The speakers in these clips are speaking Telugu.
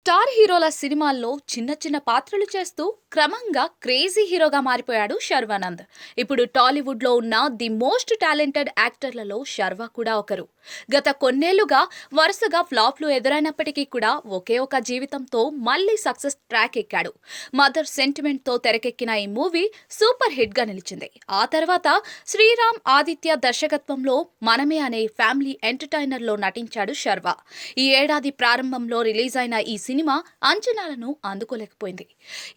స్టార్ హీరోల సినిమాల్లో చిన్న చిన్న పాత్రలు చేస్తూ క్రమంగా క్రేజీ హీరోగా మారిపోయాడు శర్వానంద్. ఇప్పుడు టాలీవుడ్లో ఉన్న ది మోస్ట్ టాలెంటెడ్ యాక్టర్లలో శర్వా కూడా ఒకరు. గత కొన్నేళ్లుగా వరుసగా ఫ్లాప్లు ఎదురైనప్పటికీ కూడా ఒకే ఒక జీవితంతో మళ్లీ సక్సెస్ ట్రాక్ ఎక్కాడు. మదర్ సెంటిమెంట్తో తెరకెక్కిన ఈ మూవీ సూపర్ హిట్గా నిలిచింది. ఆ తర్వాత శ్రీరామ్ ఆదిత్య దర్శకత్వంలో మనమే అనే ఫ్యామిలీ ఎంటర్టైనర్లో నటించాడు శర్వా. ఈ ఏడాది ప్రారంభంలో రిలీజ్ అయిన ఈ సినిమా అంచనాలను అందుకోలేకపోయింది.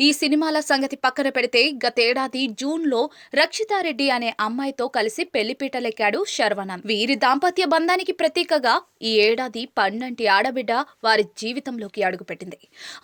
ఈ సినిమాల సంగతి పక్కన పెడితే గతేడాది జూన్లో రక్షితారెడ్డి అనే అమ్మాయితో కలిసి పెళ్లిపీటలెక్కాడు శర్వానంద్. వీరి దాంపత్య బంధానికి ప్రతీకగా ఈ ఏడాది పండంటి ఆడబిడ్డ వారి జీవితంలోకి అడుగుపెట్టింది.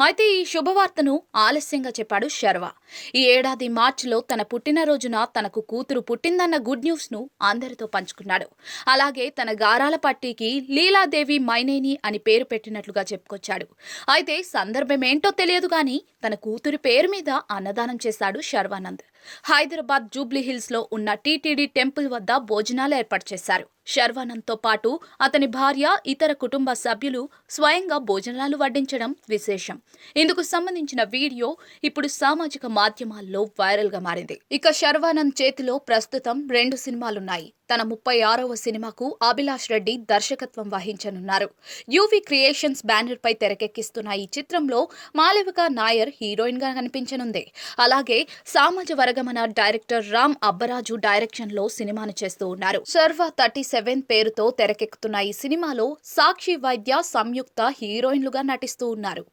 అయితే ఈ శుభవార్తను ఆలస్యంగా చెప్పాడు శర్వా. ఈ ఏడాది మార్చిలో తన పుట్టినరోజున తనకు కూతురు పుట్టిందన్న గుడ్ న్యూస్ ను అందరితో పంచుకున్నాడు. అలాగే తన గారాల పట్టీకి లీలాదేవి మైనేని అని పేరు పెట్టినట్లుగా చెప్పుకొచ్చాడు. అయితే సందర్భమేంటో తెలియదు గాని తన కూతురి పేరు మీద అన్నదానం చేశాడు శర్వానంద్. హైదరాబాద్ జూబ్లీ హిల్స్ లో ఉన్న టీటీడీ టెంపుల్ వద్ద భోజనాలు ఏర్పాటు చేశారు. శర్వానంద్తో పాటు అతని భార్య, ఇతర కుటుంబ సభ్యులు స్వయంగా భోజనాలు వడ్డించడం విశేషం. ఇందుకు సంబంధించిన వీడియో ఇప్పుడు సామాజిక మాధ్యమాల్లో వైరల్ గా మారింది. ఇక శర్వానంద్ చేతిలో ప్రస్తుతం 2 సినిమాలున్నాయి. తన 36వ సినిమాకు అభిలాష్ రెడ్డి దర్శకత్వం వహించనున్నారు. యూవీ క్రియేషన్స్ బ్యానర్ పై తెరకెక్కిస్తున్న ఈ చిత్రంలో మాళవిక నాయర్ హీరోయిన్ గా కనిపించనుంది. అలాగే సామాజ వర్గమన డైరెక్టర్ రామ్ అబ్బరాజు డైరెక్షన్ లో సినిమాను చేస్తూ ఉన్నారు. సర్వ 37 పేరుతో తెరకెక్కుతున్న ఈ సినిమాలో సాక్షి వైద్య, సంయుక్త హీరోయిన్లుగా నటిస్తూ ఉన్నారు.